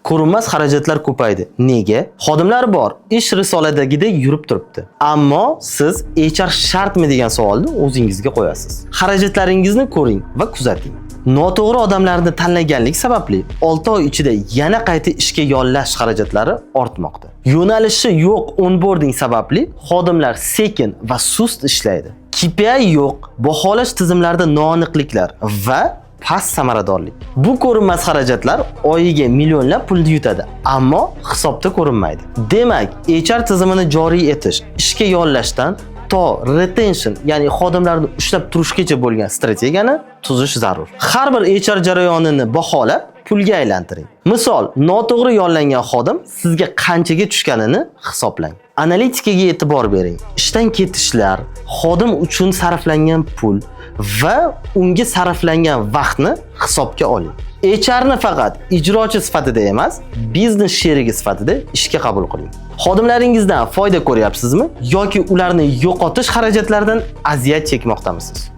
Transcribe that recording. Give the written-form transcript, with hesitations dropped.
Ko'rinmas xarajatlar ko'paydi. Nega? Xodimlar bor, ish risoladagidek yurib turibdi. Ammo siz HR shartmi degan savolni o'zingizga qo'yasiz. Xarajatlaringizni ko'ring va kuzating. Noto'g'ri odamlarni tanlaganlik sababli 6 oy ichida yana qayta ishga yollash xarajatlari ortmoqda. Yo'nalishi yo'q onboarding sababli xodimlar sekin va sust ishlaydi. KPI yo'q, baholash tizimlarida noaniqliklar va past samaradorlik. Bu ko'rinmas xarajatlar oyiga millionlab pulni yutadi, ammo hisobda ko'rinmaydi. Demak, HR tizimini joriy etish, ishga yollashdan to retention, ya'ni xodimlarni ushlab turishgacha bo'lgan strategiyani tuzish zarur. Har bir HR jarayonini baholab, pulga aylantiring. Misol, noto'g'ri yollangan xodim sizga qanchaga tushganini hisoblang. Analitikaga e'tibor bering. Ishdan ketishlar, xodim uchun sarflangan pul va unga sarflangan vaqtni hisobga oling. HRni faqat ijrochi sifatida emas, biznes sherigi sifatida ishga qabul qiling. Xodimlaringizdan foyda ko'ryapsizmi yoki ularni yo'qotish xarajatlaridan aziyat chekmoqdamisiz?